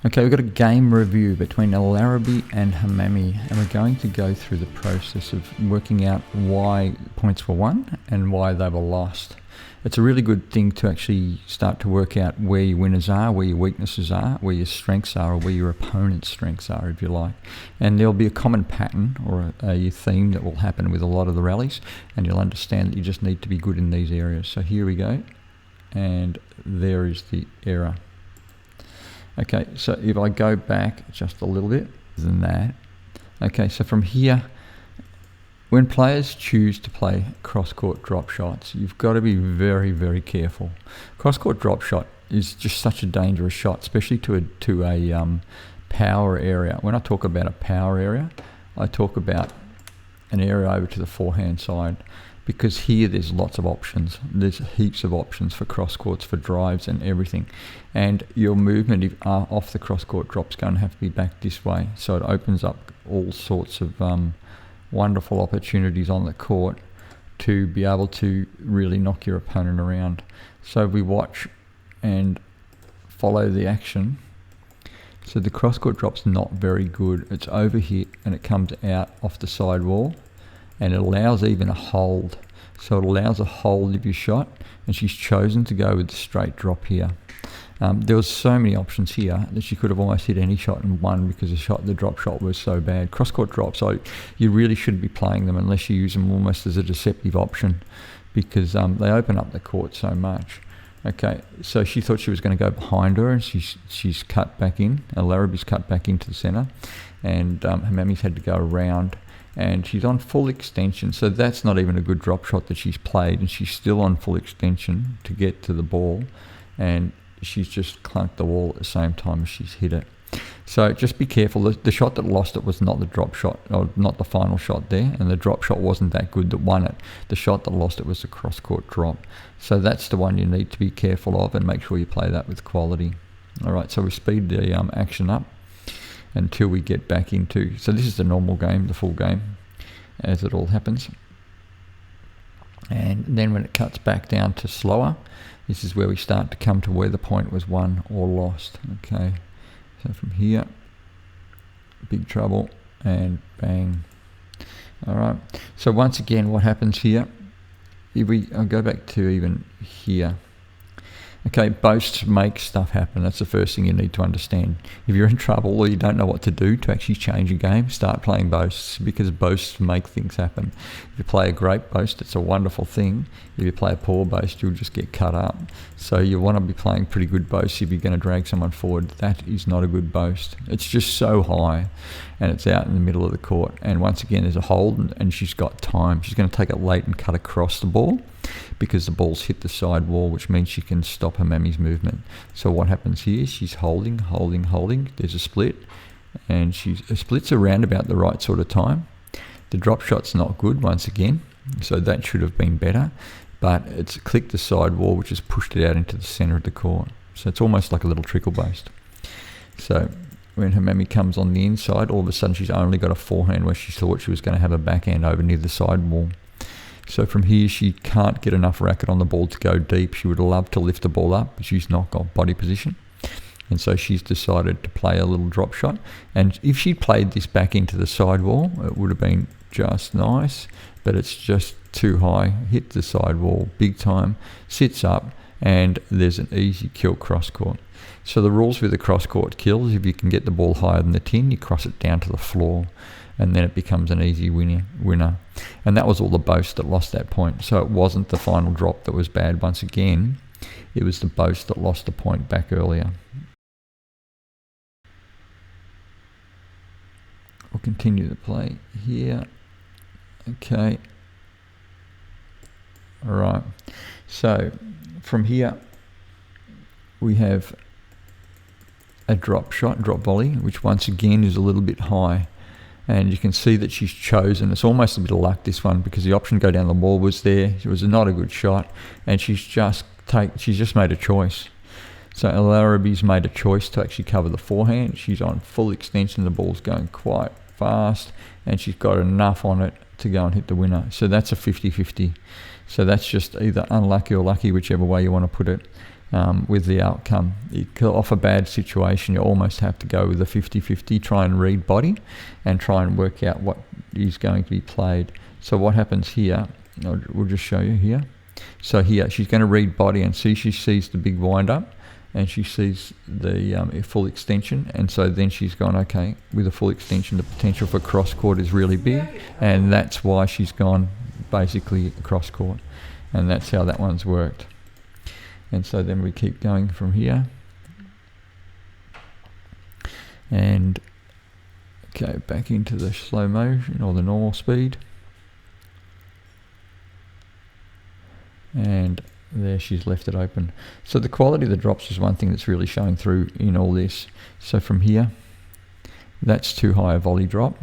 Okay, we've got a game review between Elaraby and Hammamy, and we're going to go through the process of working out why points were won and why they were lost. It's a really good thing to actually start to work out where your winners are, where your weaknesses are, where your strengths are, or where your opponent's strengths are, if you like. And there'll be a common pattern or a theme that will happen with a lot of the rallies, and you'll understand that you just need to be good in these areas. So here we go, and there is the error. Okay, so if I go back just a little bit than that, okay, so from here, when players choose to play cross-court drop shots, you've got to be very, very careful. Cross-court drop shot is just such a dangerous shot, especially to a power area. When I talk about a power area, I talk about an area over to the forehand side, because here there's lots of options. There's heaps of options for cross courts, for drives and everything. And your movement off the cross court drop's going to have to be back this way. So it opens up all sorts of wonderful opportunities on the court to be able to really knock your opponent around. So we watch and follow the action. So the cross court drop's not very good. It's overhit and it comes out off the side wall. And it allows even a hold. So it allows a hold of your shot, and she's chosen to go with the straight drop here. There was so many options here that she could have almost hit any shot and won, because the drop shot was so bad. Cross-court drops, you really shouldn't be playing them unless you use them almost as a deceptive option, because they open up the court so much. Okay, so she thought she was going to go behind her, and she's cut back in. Elaraby's cut back into the centre, and Hammamy's had to go around. And she's on full extension, so that's not even a good drop shot that she's played, and she's still on full extension to get to the ball, and she's just clunked the wall at the same time as she's hit it. So just be careful. The shot that lost it was not the drop shot, or not the final shot there, and the drop shot wasn't that good that won it. The shot that lost it was the cross-court drop. So that's the one you need to be careful of, and make sure you play that with quality. All right, so we speed the action up until we get back into, so this is the normal game, the full game, as it all happens. And then when it cuts back down to slower, this is where we start to come to where the point was won or lost. Okay, so from here, big trouble, and bang. All right, so once again, what happens here, I'll go back to even here. Okay, boasts make stuff happen. That's the first thing you need to understand. If you're in trouble or you don't know what to do to actually change a game, start playing boasts, because boasts make things happen. If you play a great boast, it's a wonderful thing. If you play a poor boast, you'll just get cut up. So you want to be playing pretty good boasts if you're going to drag someone forward. That is not a good boast. It's just so high, and it's out in the middle of the court. And once again, there's a hold, and she's got time. She's going to take it late and cut across the ball, because the ball's hit the side wall, which means she can stop Hammamy's movement. So what happens here, she's holding. There's a split, and she splits around about the right sort of time. The drop shot's not good once again, so that should have been better, but it's clicked the side wall, which has pushed it out into the centre of the court. So it's almost like a little trickle boast. So when Hammamy comes on the inside, all of a sudden she's only got a forehand where she thought she was going to have a backhand over near the side wall. So from here, she can't get enough racket on the ball to go deep. She would love to lift the ball up, but she's not got body position. And so she's decided to play a little drop shot. And if she played this back into the side wall, it would have been just nice, but it's just too high. Hit the side wall big time, sits up, and there's an easy kill cross court. So the rules with the cross court kills, if you can get the ball higher than the tin, you cross it down to the floor, and then it becomes an easy winner. And that was all the boast that lost that point. So it wasn't the final drop that was bad once again. It was the boast that lost the point back earlier. We'll continue the play here. Okay. All right. So from here, we have a drop volley, which once again is a little bit high. And you can see that she's chosen, it's almost a bit of luck this one, because the option go down the wall was there. It was not a good shot, and she's just made a choice. So Elaraby's made a choice to actually cover the forehand. She's on full extension, the ball's going quite fast, and she's got enough on it to go and hit the winner. So that's a 50-50. So that's just either unlucky or lucky, whichever way you want to put it. with the outcome. Off a bad situation, you almost have to go with a 50-50, try and read body and try and work out what is going to be played. So what happens here, we'll just show you here. So here, she's going to read body and see, she sees the big wind up and she sees the full extension, and so then she's gone, okay, with a full extension the potential for cross court is really big, and that's why she's gone basically cross court, and that's how that one's worked. And so then we keep going from here, and go back into the slow motion or the normal speed, and there she's left it open. So the quality of the drops is one thing that's really showing through in all this. So from here, that's too high a volley drop.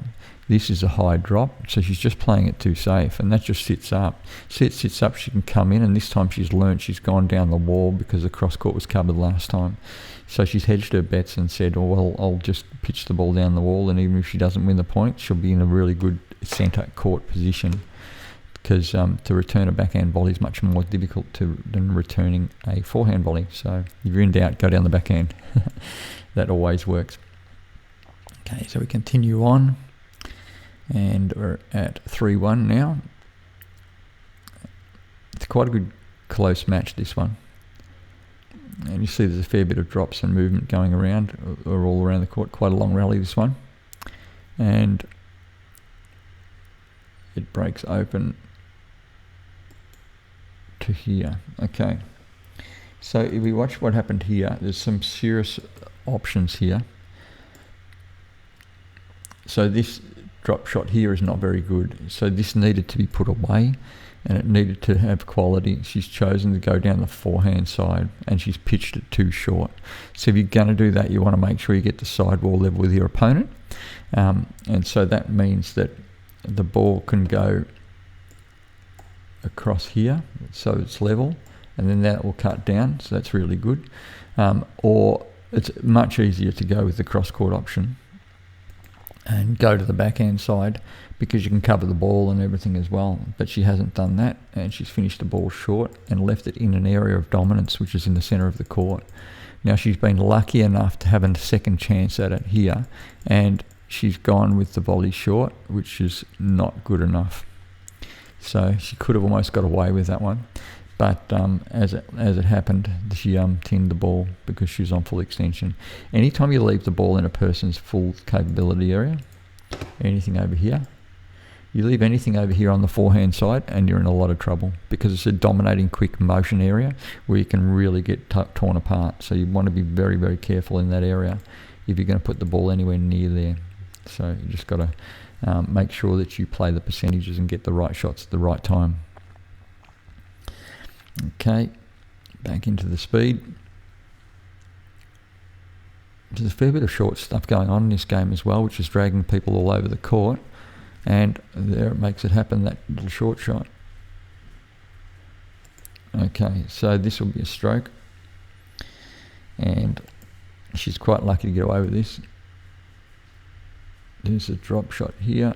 This is a high drop, so she's just playing it too safe, and that just sits up. See, it sits up, she can come in, and this time she's learnt, she's gone down the wall because the cross court was covered last time. So she's hedged her bets and said, oh, well, I'll just pitch the ball down the wall, and even if she doesn't win the point, she'll be in a really good centre court position, because to return a backhand volley is much more difficult than returning a forehand volley. So if you're in doubt, go down the backhand. That always works. Okay, so we continue on, and we're at 3-1 now. It's quite a good close match, this one. And you see there's a fair bit of drops and movement going around, or all around the court. Quite a long rally, this one. And it breaks open to here. Okay, so if we watch what happened here, there's some serious options here. So this drop shot here is not very good, so this needed to be put away and it needed to have quality. She's chosen to go down the forehand side and she's pitched it too short. So if you're going to do that, you want to make sure you get the sidewall level with your opponent, and so that means that the ball can go across here, so it's level, and then that will cut down, so that's really good. Or it's much easier to go with the cross court option and go to the backhand side, because you can cover the ball and everything as well. But she hasn't done that, and she's finished the ball short and left it in an area of dominance, which is in the centre of the court. Now she's been lucky enough to have a second chance at it here, and she's gone with the volley short, which is not good enough. So she could have almost got away with that one, but as it happened, she tinned the ball because she was on full extension. Anytime you leave the ball in a person's full capability area, anything over here, you leave anything over here on the forehand side and you're in a lot of trouble, because it's a dominating quick motion area where you can really get torn apart. So you want to be very, very careful in that area if you're going to put the ball anywhere near there. So you just got to make sure that you play the percentages and get the right shots at the right time. Okay, back into the speed. There's a fair bit of short stuff going on in this game as well, which is dragging people all over the court, and there it makes it happen, that little short shot. Okay, so this will be a stroke, and she's quite lucky to get away with this. There's a drop shot here.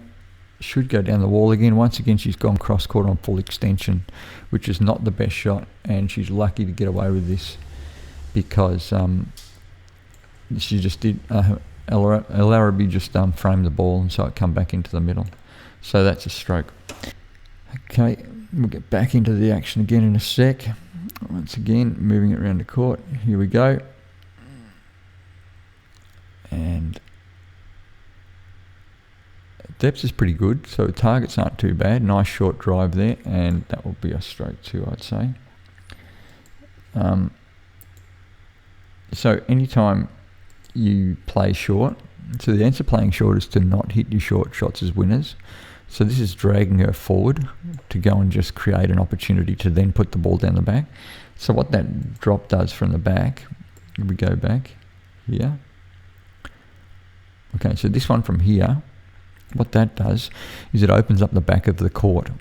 Should go down the wall again. Once again, she's gone cross court on full extension, which is not the best shot, and she's lucky to get away with this because she just did. Elaraby just framed the ball, and so it come back into the middle. So that's a stroke. Okay, we'll get back into the action again in a sec. Once again, moving it around the court. Here we go. And depth is pretty good, so targets aren't too bad. Nice short drive there, and that will be a stroke too, I'd say. So anytime you play short, so the answer playing short is to not hit your short shots as winners. So this is dragging her forward to go and just create an opportunity to then put the ball down the back. So what that drop does from the back, we go back here. Okay, so this one from here, what that does is it opens up the back of the court.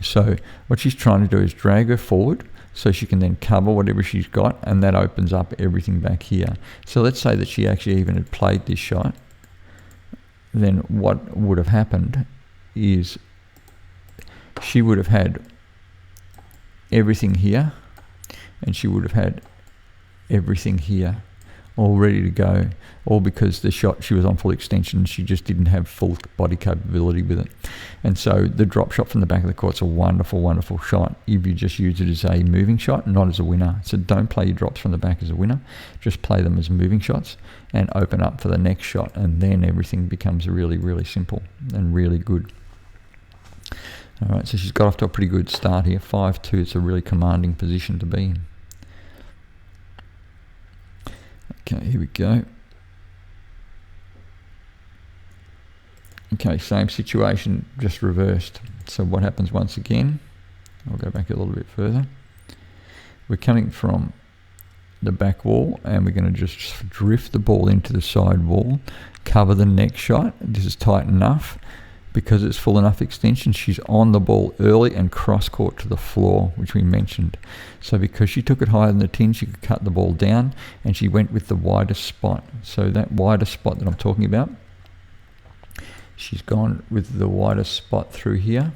So what she's trying to do is drag her forward so she can then cover whatever she's got, and that opens up everything back here. So let's say that she actually even had played this shot, then what would have happened is she would have had everything here, and she would have had everything here, all ready to go, all because the shot she was on full extension, she just didn't have full body capability with it. And so the drop shot from the back of the court's a wonderful, wonderful shot if you just use it as a moving shot, not as a winner. So don't play your drops from the back as a winner, just play them as moving shots and open up for the next shot, and then everything becomes really, really simple and really good. All right, so she's got off to a pretty good start here. 5-2, it's a really commanding position to be in. Okay, here we go. Okay, same situation, just reversed. So what happens once again? I'll go back a little bit further. We're coming from the back wall, and we're going to just drift the ball into the side wall, cover the next shot. This is tight enough. Because it's full enough extension, she's on the ball early and cross court to the floor, which we mentioned. So because she took it higher than the tin, she could cut the ball down, and she went with the widest spot. So that widest spot that I'm talking about, she's gone with the widest spot through here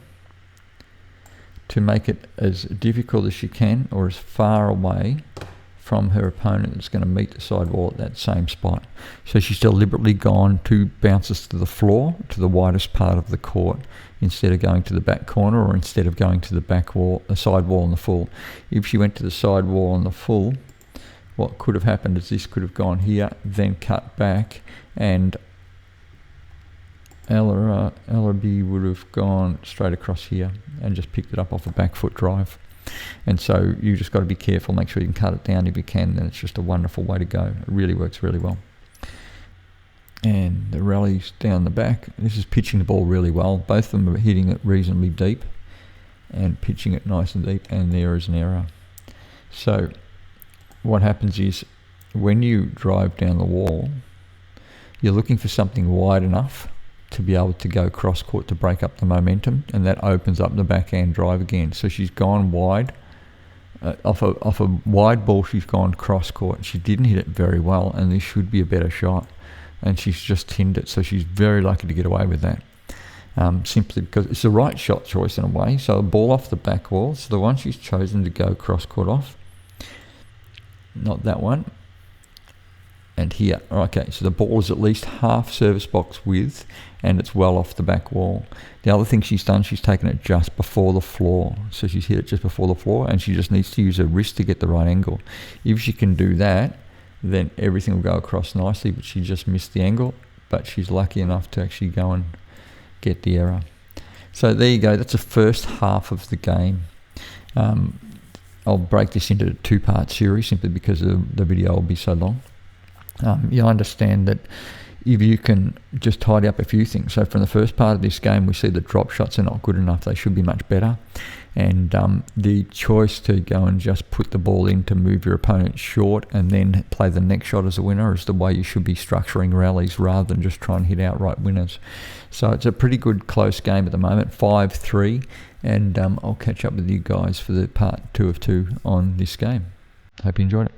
to make it as difficult as she can, or as far away from her opponent that's going to meet the side wall at that same spot. So she's deliberately gone 2 bounces to the floor, to the widest part of the court, instead of going to the back corner, or instead of going to the back wall, the side wall and the full. If she went to the side wall and the full, what could have happened is this could have gone here, then cut back, and Elaraby would have gone straight across here and just picked it up off a back foot drive. And so you just got to be careful, make sure you can cut it down if you can, then it's just a wonderful way to go. It really works really well. And the rally's down the back. This is pitching the ball really well. Both of them are hitting it reasonably deep and pitching it nice and deep, and there is an error. So what happens is, when you drive down the wall, you're looking for something wide enough to be able to go cross court to break up the momentum, and that opens up the backhand drive again. So she's gone wide, off a wide ball, she's gone cross court. She didn't hit it very well, and this should be a better shot, and she's just tinned it. So she's very lucky to get away with that, simply because it's the right shot choice in a way. So a ball off the back wall, so the one she's chosen to go cross court off, not that one. And here, okay, so the ball is at least half service box width, and it's well off the back wall. The other thing she's done, she's taken it just before the floor. So she's hit it just before the floor, and she just needs to use her wrist to get the right angle. If she can do that, then everything will go across nicely, but she just missed the angle, but she's lucky enough to actually go and get the error. So there you go, that's the first half of the game. I'll break this into a 2-part series simply because the video will be so long. You'll understand that if you can just tidy up a few things. So from the first part of this game, we see that drop shots are not good enough. They should be much better. And the choice to go and just put the ball in to move your opponent short and then play the next shot as a winner is the way you should be structuring rallies, rather than just try and hit outright winners. So it's a pretty good close game at the moment, 5-3. And I'll catch up with you guys for the part 2 of 2 on this game. Hope you enjoyed it.